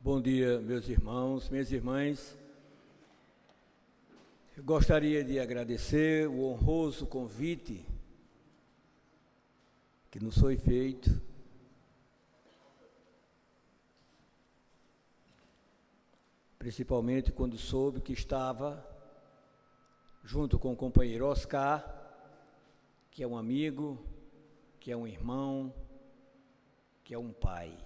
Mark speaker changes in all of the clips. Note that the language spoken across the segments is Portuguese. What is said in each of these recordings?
Speaker 1: Bom dia, meus irmãos, minhas irmãs. Eu gostaria de agradecer o honroso convite que nos foi feito principalmente quando soube que estava junto com o companheiro Oscar, que é um amigo, que é um irmão, que é um pai.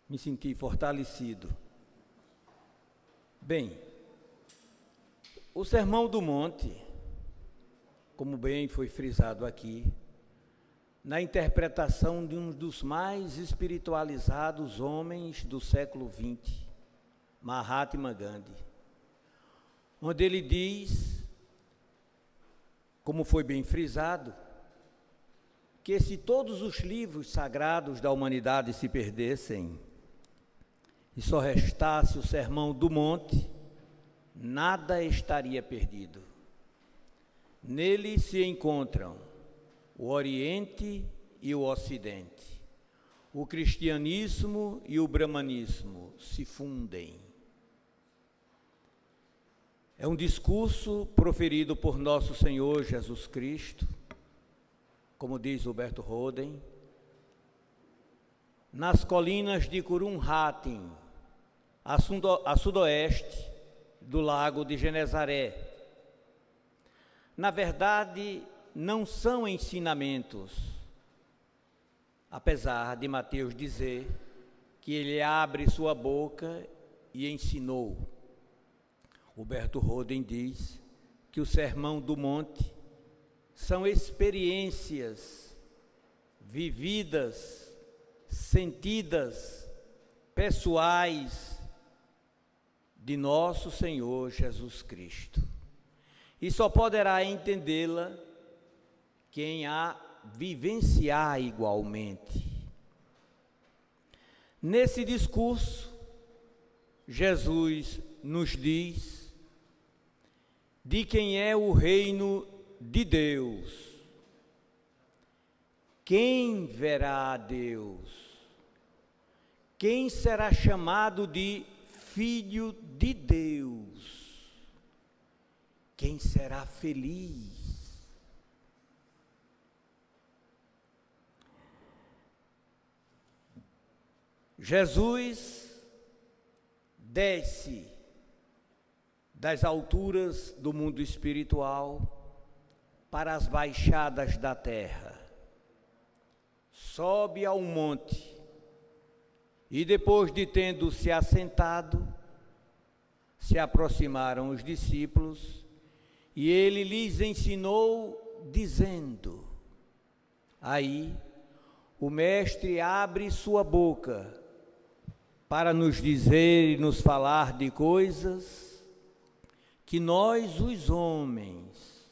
Speaker 1: Me senti fortalecido. Bem, o Sermão do Monte, como bem foi frisado aqui, na interpretação de um dos mais espiritualizados homens do século XX, Mahatma Gandhi, onde ele diz, como foi bem frisado, que se todos os livros sagrados da humanidade se perdessem e só restasse o Sermão do Monte, nada estaria perdido. Nele se encontram o Oriente e o Ocidente. O cristianismo e o brahmanismo se fundem. É um discurso proferido por nosso Senhor Jesus Cristo, como diz Huberto Roden, nas colinas de Curumhatin, a sudoeste do lago de Genezaré. Na verdade, não são ensinamentos, apesar de Mateus dizer que ele abre sua boca e ensinou. Huberto Roden diz que o Sermão do Monte são experiências vividas, sentidas, pessoais de nosso Senhor Jesus Cristo. E só poderá entendê-la quem a vivenciar igualmente. Nesse discurso, Jesus nos diz de quem é o reino de Deus. Quem verá a Deus? Quem será chamado de filho de Deus? Quem será feliz? Jesus desce das alturas do mundo espiritual para as baixadas da terra, sobe ao monte e depois de tendo se assentado, se aproximaram os discípulos e ele lhes ensinou dizendo. Aí o mestre abre sua boca para nos dizer e nos falar de coisas que nós, os homens,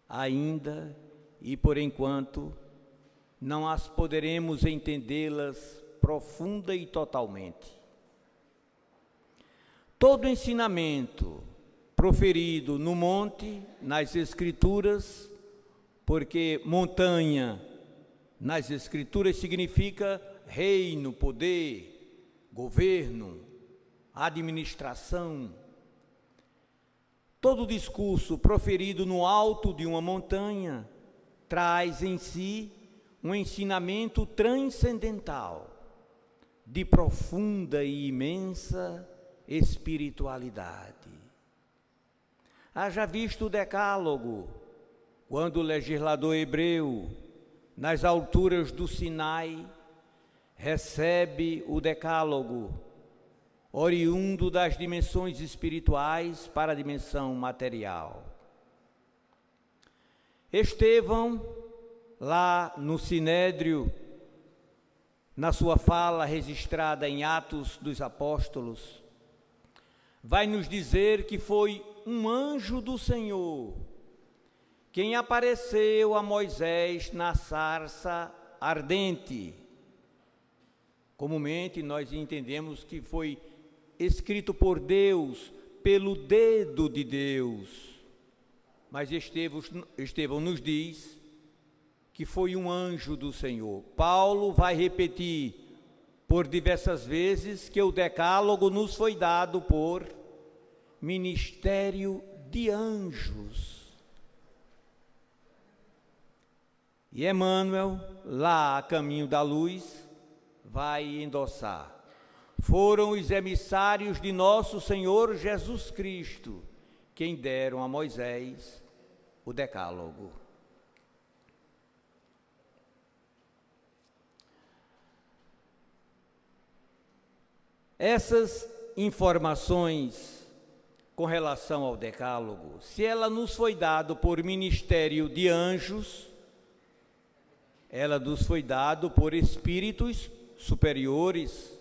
Speaker 1: ainda e por enquanto, não as poderemos entendê-las profunda e totalmente. Todo ensinamento proferido no monte, nas Escrituras, porque montanha nas Escrituras significa reino, poder, governo, administração. Todo discurso proferido no alto de uma montanha traz em si um ensinamento transcendental, de profunda e imensa espiritualidade. Haja visto o Decálogo, quando o legislador hebreu, nas alturas do Sinai, recebe o Decálogo, oriundo das dimensões espirituais para a dimensão material. Estevão, lá no Sinédrio, na sua fala registrada em Atos dos Apóstolos, vai nos dizer que foi um anjo do Senhor quem apareceu a Moisés na sarça ardente. Comumente nós entendemos que foi escrito por Deus, pelo dedo de Deus, mas Estevão nos diz que foi um anjo do Senhor. Paulo vai repetir, por diversas vezes que o decálogo nos foi dado por ministério de anjos. E Emmanuel, lá a caminho da luz, vai endossar. Foram os emissários de nosso Senhor Jesus Cristo quem deram a Moisés o decálogo. Essas informações com relação ao decálogo, se ela nos foi dado por ministério de anjos, ela nos foi dado por espíritos superiores.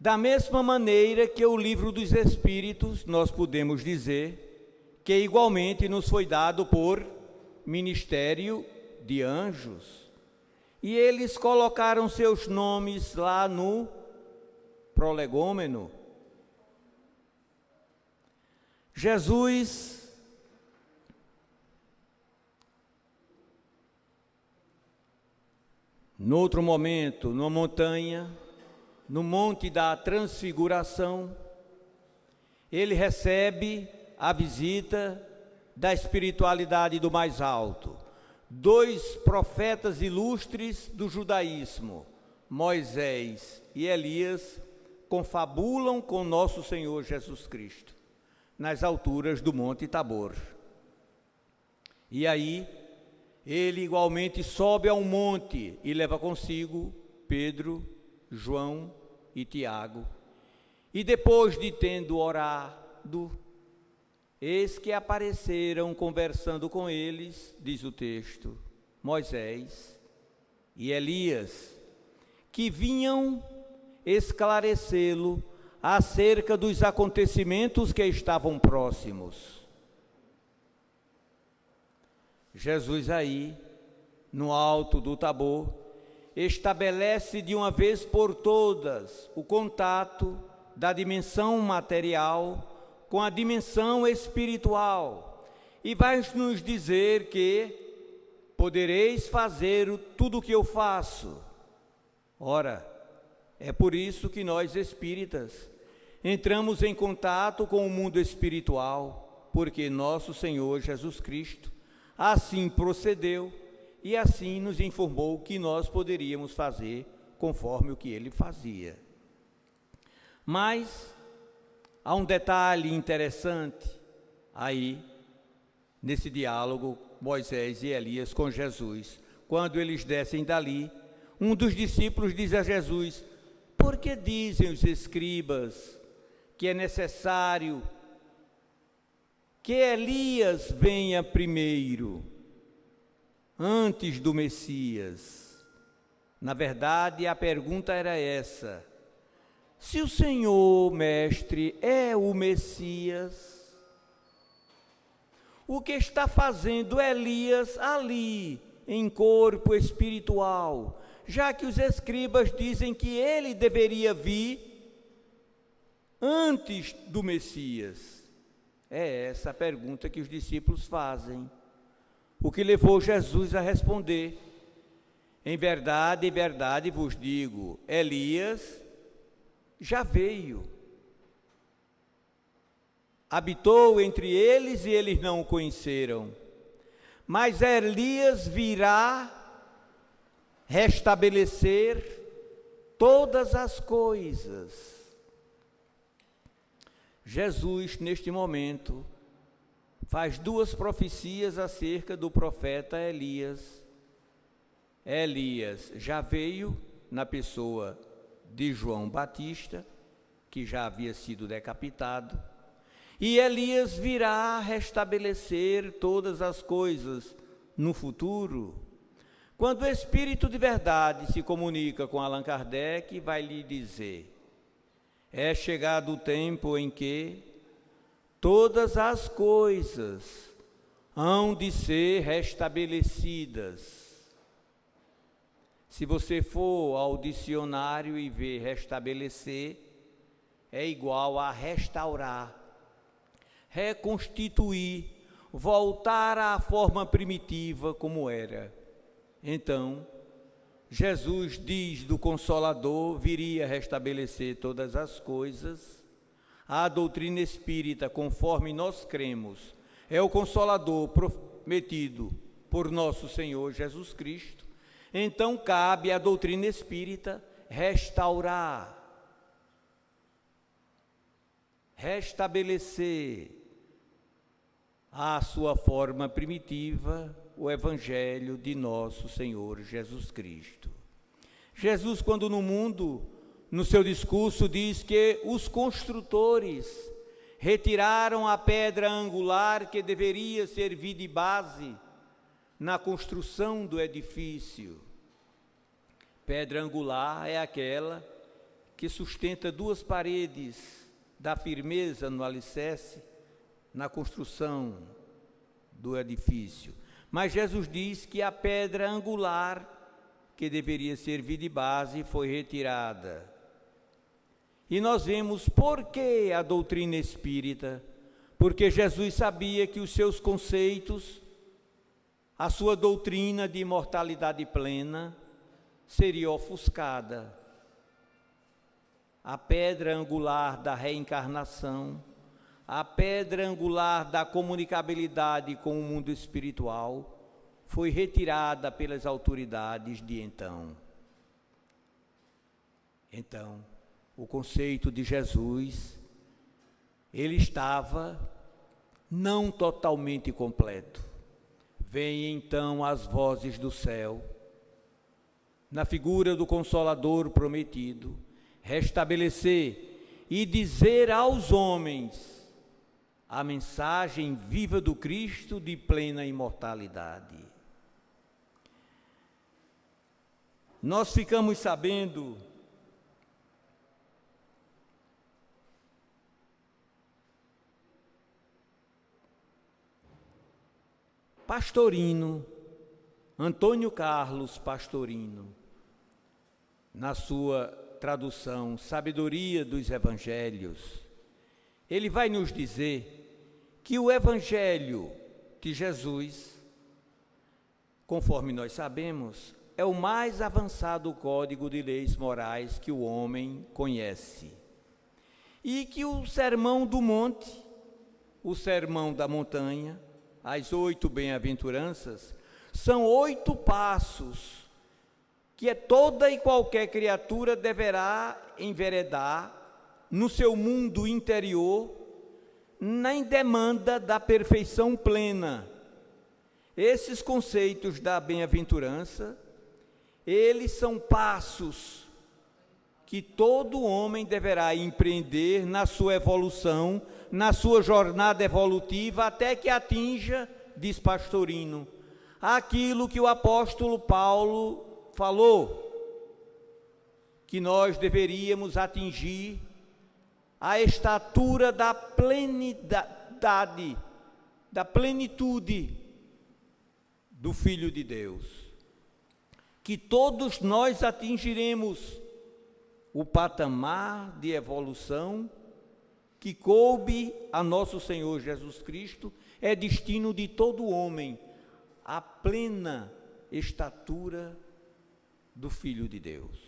Speaker 1: Da mesma maneira que o livro dos Espíritos, nós podemos dizer que igualmente nos foi dado por ministério de anjos. E eles colocaram seus nomes lá no prolegômeno. Jesus no outro momento, numa montanha, no Monte da Transfiguração, ele recebe a visita da espiritualidade do mais alto. Dois profetas ilustres do judaísmo, Moisés e Elias, confabulam com nosso Senhor Jesus Cristo, nas alturas do Monte Tabor. E aí, ele igualmente sobe a um monte e leva consigo Pedro, João e Tiago. E depois de tendo orado, eis que apareceram conversando com eles, diz o texto, Moisés e Elias, que vinham esclarecê-lo acerca dos acontecimentos que estavam próximos. Jesus aí, no alto do Tabor, estabelece de uma vez por todas o contato da dimensão material com a dimensão espiritual e vai nos dizer que podereis fazer tudo o que eu faço. Ora, é por isso que nós espíritas entramos em contato com o mundo espiritual, porque nosso Senhor Jesus Cristo assim procedeu e assim nos informou que nós poderíamos fazer conforme o que ele fazia. Mas há um detalhe interessante aí, nesse diálogo, Moisés e Elias com Jesus. Quando eles descem dali, um dos discípulos diz a Jesus: por que dizem os escribas que é necessário que Elias venha primeiro, antes do Messias? Na verdade, a pergunta era essa: se o Senhor, mestre, é o Messias, o que está fazendo Elias ali, em corpo espiritual, já que os escribas dizem que ele deveria vir antes do Messias? É essa a pergunta que os discípulos fazem, o que levou Jesus a responder: em verdade vos digo, Elias já veio, habitou entre eles e eles não o conheceram, mas Elias virá restabelecer todas as coisas. Jesus, neste momento, faz duas profecias acerca do profeta Elias. Elias já veio na pessoa de João Batista, que já havia sido decapitado, e Elias virá restabelecer todas as coisas no futuro. Quando o Espírito de Verdade se comunica com Allan Kardec, vai lhe dizer: é chegado o tempo em que todas as coisas hão de ser restabelecidas. Se você for ao dicionário e ver restabelecer, é igual a restaurar, reconstituir, voltar à forma primitiva como era. Então, Jesus diz do Consolador, viria restabelecer todas as coisas. A doutrina espírita, conforme nós cremos, é o Consolador prometido por nosso Senhor Jesus Cristo. Então cabe à doutrina espírita restaurar, restabelecer a sua forma primitiva, o Evangelho de nosso Senhor Jesus Cristo. Jesus, quando no mundo, no seu discurso, diz que os construtores retiraram a pedra angular que deveria servir de base na construção do edifício. Pedra angular é aquela que sustenta duas paredes, dá firmeza no alicerce, na construção do edifício. Mas Jesus diz que a pedra angular, que deveria servir de base, foi retirada. E nós vemos por que a doutrina espírita, porque Jesus sabia que os seus conceitos, a sua doutrina de imortalidade plena, seria ofuscada. A pedra angular da reencarnação, a pedra angular da comunicabilidade com o mundo espiritual, foi retirada pelas autoridades de então. Então, o conceito de Jesus, ele estava não totalmente completo. Vêm então as vozes do céu, na figura do Consolador prometido, restabelecer e dizer aos homens a mensagem viva do Cristo de plena imortalidade. Nós ficamos sabendo Pastorino, Antônio Carlos Pastorino, na sua tradução Sabedoria dos Evangelhos, ele vai nos dizer que o Evangelho de Jesus, conforme nós sabemos, é o mais avançado código de leis morais que o homem conhece. E que o Sermão do Monte, o Sermão da Montanha, as 8 bem-aventuranças, são 8 passos que toda e qualquer criatura deverá enveredar no seu mundo interior, na demanda da perfeição plena. Esses conceitos da bem-aventurança, eles são passos que todo homem deverá empreender na sua evolução, na sua jornada evolutiva, até que atinja, diz Pastorino, aquilo que o apóstolo Paulo falou, que nós deveríamos atingir a estatura da plenidade, da plenitude do Filho de Deus. Que todos nós atingiremos o patamar de evolução que coube a nosso Senhor Jesus Cristo, é destino de todo homem, a plena estatura do Filho de Deus.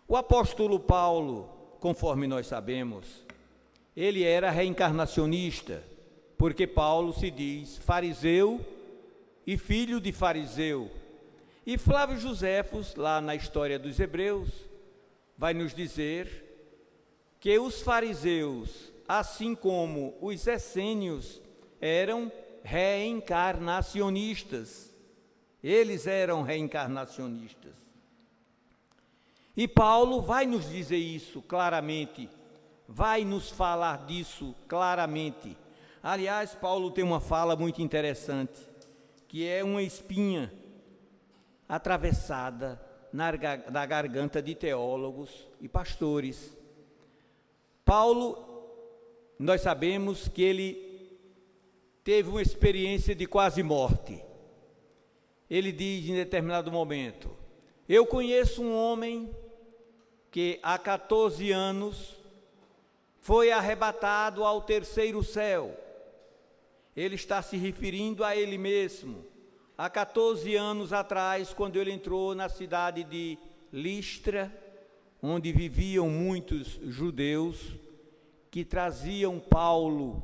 Speaker 1: O apóstolo Paulo, conforme nós sabemos, ele era reencarnacionista, porque Paulo se diz fariseu e filho de fariseu. E Flávio Joséfos, lá na História dos Hebreus, vai nos dizer que os fariseus, assim como os essênios, eram reencarnacionistas. Eles eram reencarnacionistas. E Paulo vai nos dizer isso claramente, vai nos falar disso claramente. Aliás, Paulo tem uma fala muito interessante, que é uma espinha atravessada na garganta de teólogos e pastores. Paulo, nós sabemos que ele teve uma experiência de quase morte. Ele diz em determinado momento: eu conheço um homem que há 14 anos foi arrebatado ao terceiro céu. Ele está se referindo a ele mesmo, há 14 anos atrás, quando ele entrou na cidade de Listra, onde viviam muitos judeus que traziam Paulo,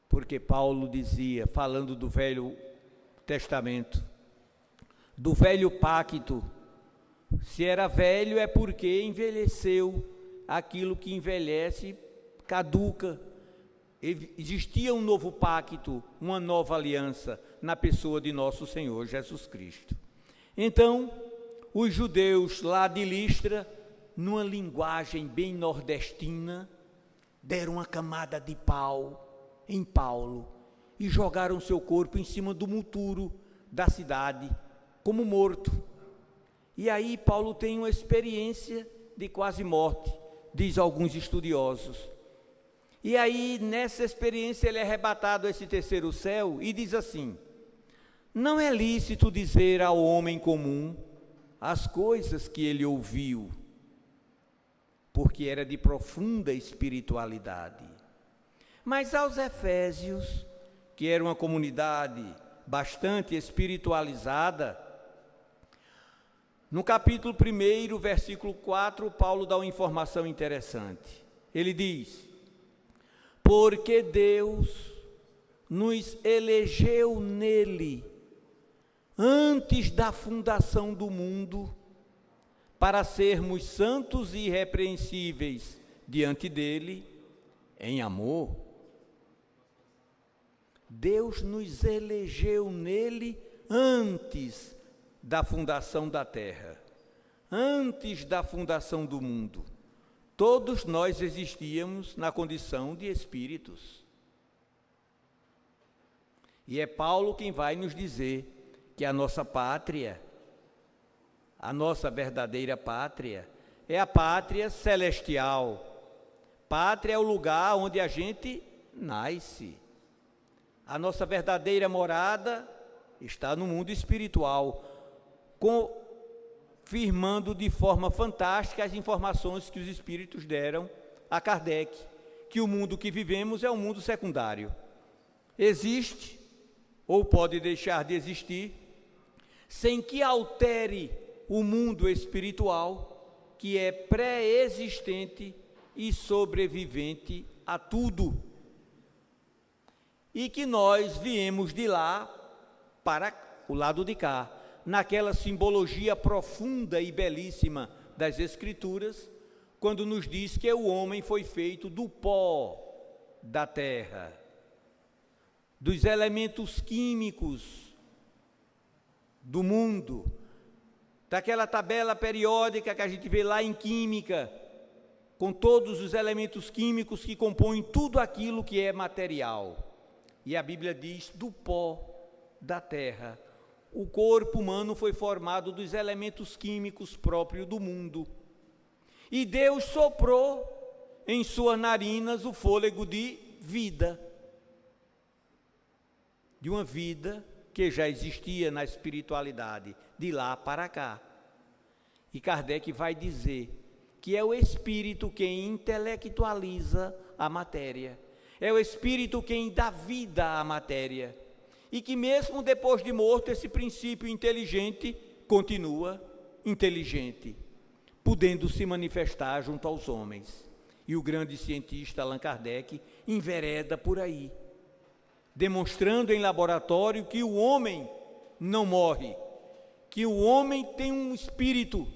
Speaker 1: porque Paulo dizia, falando do Velho Testamento, do Velho Pacto, se era velho é porque envelheceu, aquilo que envelhece caduca. Existia um novo pacto, uma nova aliança na pessoa de nosso Senhor Jesus Cristo. Então, os judeus lá de Listra, numa linguagem bem nordestina, deram uma camada de pau em Paulo e jogaram seu corpo em cima do muturo da cidade, como morto. E aí Paulo tem uma experiência de quase morte, diz alguns estudiosos. E aí, nessa experiência, ele é arrebatado a esse terceiro céu e diz assim: não é lícito dizer ao homem comum as coisas que ele ouviu, porque era de profunda espiritualidade. Mas aos Efésios, que era uma comunidade bastante espiritualizada, no capítulo 1, versículo 4, Paulo dá uma informação interessante. Ele diz: porque Deus nos elegeu nele, antes da fundação do mundo, para sermos santos e irrepreensíveis diante dele, em amor. Deus nos elegeu nele antes da fundação da terra, antes da fundação do mundo. Todos nós existíamos na condição de espíritos. E é Paulo quem vai nos dizer que a nossa pátria, a nossa verdadeira pátria, é a pátria celestial. Pátria é o lugar onde a gente nasce. A nossa verdadeira morada está no mundo espiritual, confirmando de forma fantástica as informações que os espíritos deram a Kardec, que o mundo que vivemos é um mundo secundário. Existe, ou pode deixar de existir, sem que altere o mundo espiritual, que é pré-existente e sobrevivente a tudo. E que nós viemos de lá para o lado de cá, naquela simbologia profunda e belíssima das Escrituras, quando nos diz que o homem foi feito do pó da terra, dos elementos químicos do mundo, daquela tabela periódica que a gente vê lá em química, com todos os elementos químicos que compõem tudo aquilo que é material. E a Bíblia diz do pó da terra. O corpo humano foi formado dos elementos químicos próprios do mundo. E Deus soprou em suas narinas o fôlego de vida. De uma vida que já existia na espiritualidade, de lá para cá. E Kardec vai dizer que é o espírito quem intelectualiza a matéria. É o espírito quem dá vida à matéria. E que mesmo depois de morto, esse princípio inteligente continua inteligente, podendo se manifestar junto aos homens. E o grande cientista Allan Kardec envereda por aí, demonstrando em laboratório que o homem não morre, que o homem tem um espírito,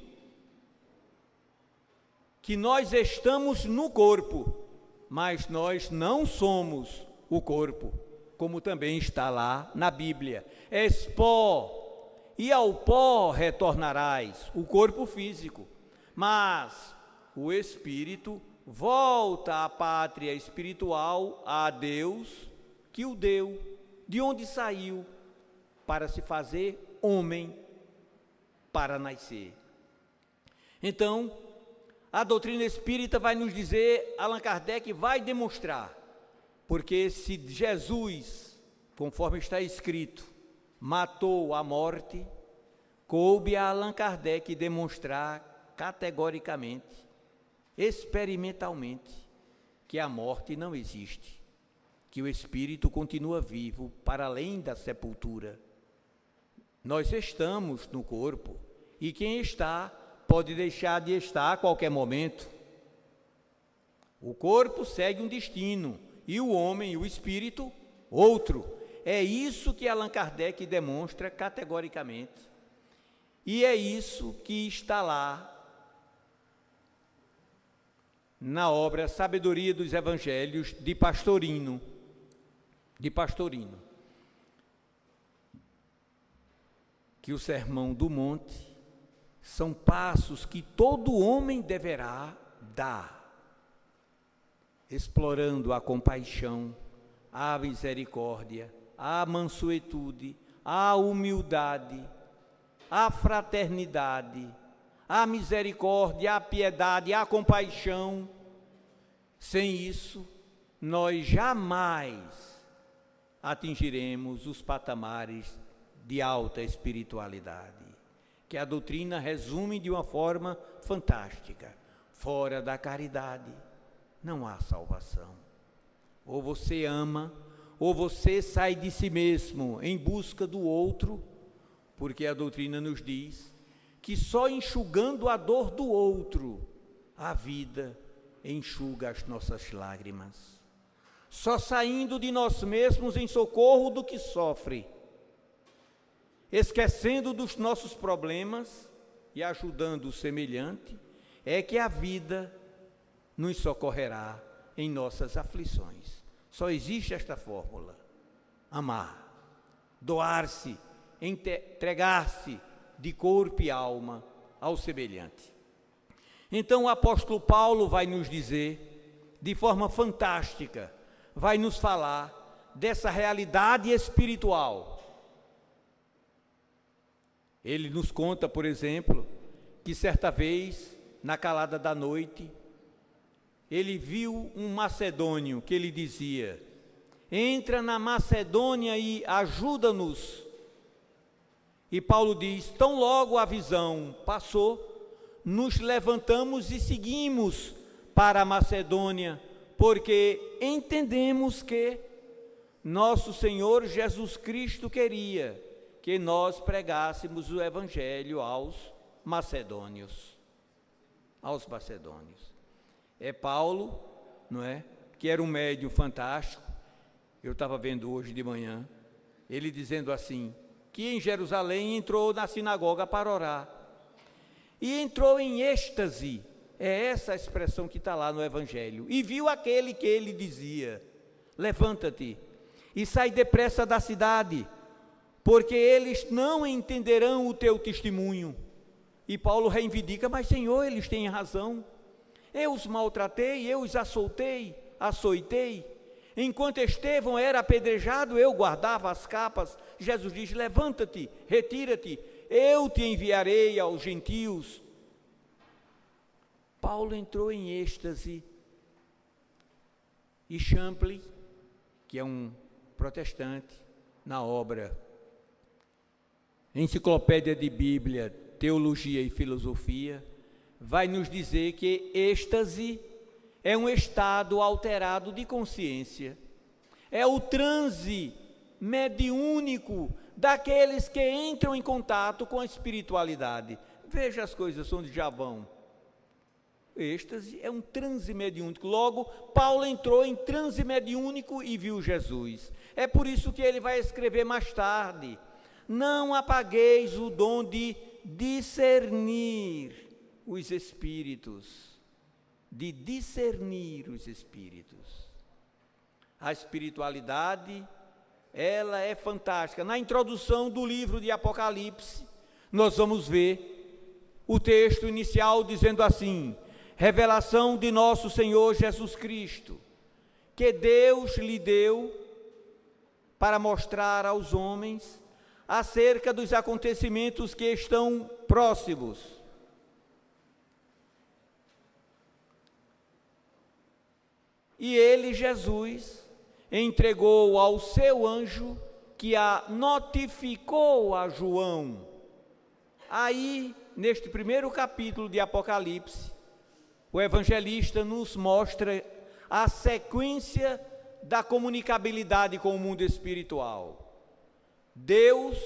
Speaker 1: que nós estamos no corpo, mas nós não somos o corpo, como também está lá na Bíblia. És pó, e ao pó retornarás, o corpo físico, mas o espírito volta à pátria espiritual, a Deus, que o deu, de onde saiu, para se fazer homem, para nascer. Então, a doutrina espírita vai nos dizer, Allan Kardec vai demonstrar, porque se Jesus, conforme está escrito, matou a morte, coube a Allan Kardec demonstrar categoricamente, experimentalmente, que a morte não existe, que o espírito continua vivo para além da sepultura. Nós estamos no corpo e quem está pode deixar de estar a qualquer momento. O corpo segue um destino e o homem e o espírito outro. É isso que Allan Kardec demonstra categoricamente. E é isso que está lá na obra Sabedoria dos Evangelhos de Pastorino. Que o Sermão do Monte são passos que todo homem deverá dar, explorando a compaixão, a misericórdia, a mansuetude, a humildade, a fraternidade, a misericórdia, a piedade, a compaixão. Sem isso, nós jamais atingiremos os patamares de alta espiritualidade, que a doutrina resume de uma forma fantástica. Fora da caridade, não há salvação. Ou você ama, ou você sai de si mesmo em busca do outro, porque a doutrina nos diz que só enxugando a dor do outro, a vida enxuga as nossas lágrimas. Só saindo de nós mesmos em socorro do que sofre, esquecendo dos nossos problemas e ajudando o semelhante, é que a vida nos socorrerá em nossas aflições. Só existe esta fórmula: amar, doar-se, entregar-se de corpo e alma ao semelhante. Então o apóstolo Paulo vai nos dizer, de forma fantástica, vai nos falar dessa realidade espiritual. Ele nos conta, por exemplo, que certa vez, na calada da noite, ele viu um macedônio que ele dizia: entra na Macedônia e ajuda-nos. E Paulo diz: tão logo a visão passou, nos levantamos e seguimos para a Macedônia, porque entendemos que nosso Senhor Jesus Cristo queria que nós pregássemos o Evangelho aos macedônios. É Paulo, não é? Que era um médium fantástico. Eu estava vendo hoje de manhã, ele dizendo assim, que em Jerusalém entrou na sinagoga para orar. E entrou em êxtase, é essa a expressão que está lá no Evangelho. E viu aquele que ele dizia: levanta-te e sai depressa da cidade, porque eles não entenderão o teu testemunho. E Paulo reivindica: mas Senhor, eles têm razão. Eu os maltratei, eu os açoitei. Enquanto Estevão era apedrejado, eu guardava as capas. Jesus diz: levanta-te, retira-te, eu te enviarei aos gentios. Paulo entrou em êxtase. E Champlin, que é um protestante, na obra Enciclopédia de Bíblia, Teologia e Filosofia, vai nos dizer que êxtase é um estado alterado de consciência, é o transe mediúnico daqueles que entram em contato com a espiritualidade. Veja as coisas onde já vão. Êxtase é um transe mediúnico. Logo, Paulo entrou em transe mediúnico e viu Jesus. É por isso que ele vai escrever mais tarde: não apagueis o dom de discernir os espíritos. De discernir os espíritos. A espiritualidade, ela é fantástica. Na introdução do livro de Apocalipse, nós vamos ver o texto inicial dizendo assim: revelação de nosso Senhor Jesus Cristo, que Deus lhe deu para mostrar aos homens acerca dos acontecimentos que estão próximos. E ele, Jesus, entregou ao seu anjo, que a notificou a João. Aí, neste primeiro capítulo de Apocalipse, o evangelista nos mostra a sequência da comunicabilidade com o mundo espiritual. Deus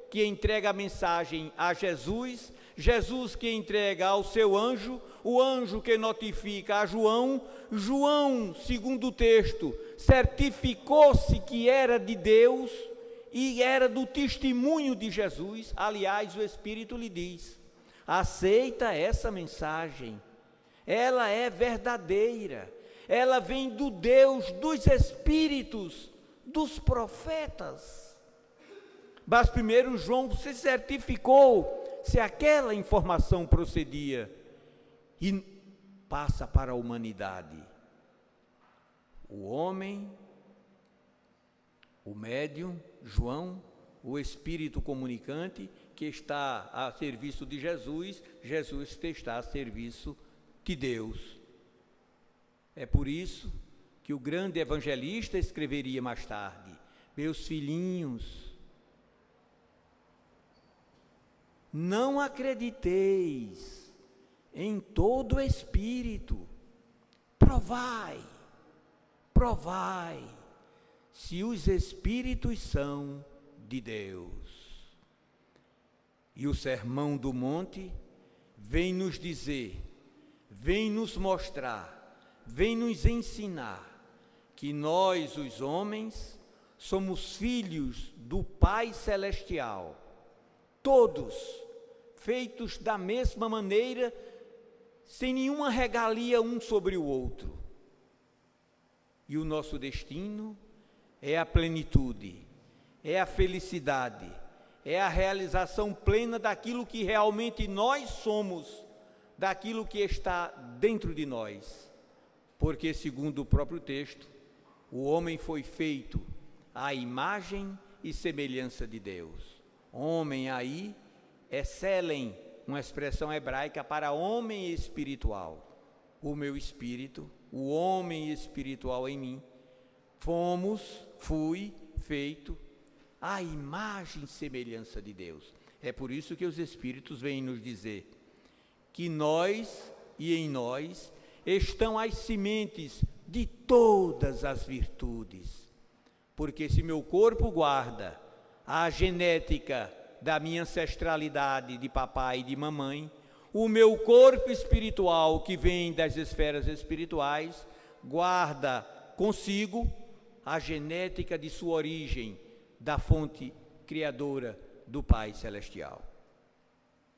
Speaker 1: que entrega a mensagem a Jesus, Jesus que entrega ao seu anjo, o anjo que notifica a João, João, segundo o texto, certificou-se que era de Deus e era do testemunho de Jesus. Aliás, o Espírito lhe diz: aceita essa mensagem, ela é verdadeira, ela vem do Deus dos Espíritos, dos profetas. Mas primeiro João se certificou se aquela informação procedia e passa para a humanidade. O homem, o médium, João, o Espírito comunicante, que está a serviço de Jesus, Jesus que está a serviço de Deus. É por isso que o grande evangelista escreveria mais tarde: meus filhinhos, não acrediteis em todo espírito, provai se os espíritos são de Deus. E o Sermão do Monte vem nos dizer, vem nos mostrar, vem nos ensinar que nós, os homens, somos filhos do Pai Celestial, todos feitos da mesma maneira, sem nenhuma regalia um sobre o outro. E o nosso destino é a plenitude, é a felicidade, é a realização plena daquilo que realmente nós somos, daquilo que está dentro de nós. Porque, segundo o próprio texto, o homem foi feito à imagem e semelhança de Deus. Homem aí é selem, uma expressão hebraica para homem espiritual. O meu espírito, o homem espiritual em mim, fui feito à imagem e semelhança de Deus. É por isso que os Espíritos vêm nos dizer que nós e em nós estão as sementes de todas as virtudes. Porque se meu corpo guarda a genética da minha ancestralidade de papai e de mamãe, o meu corpo espiritual, que vem das esferas espirituais, guarda consigo a genética de sua origem, da fonte criadora do Pai Celestial.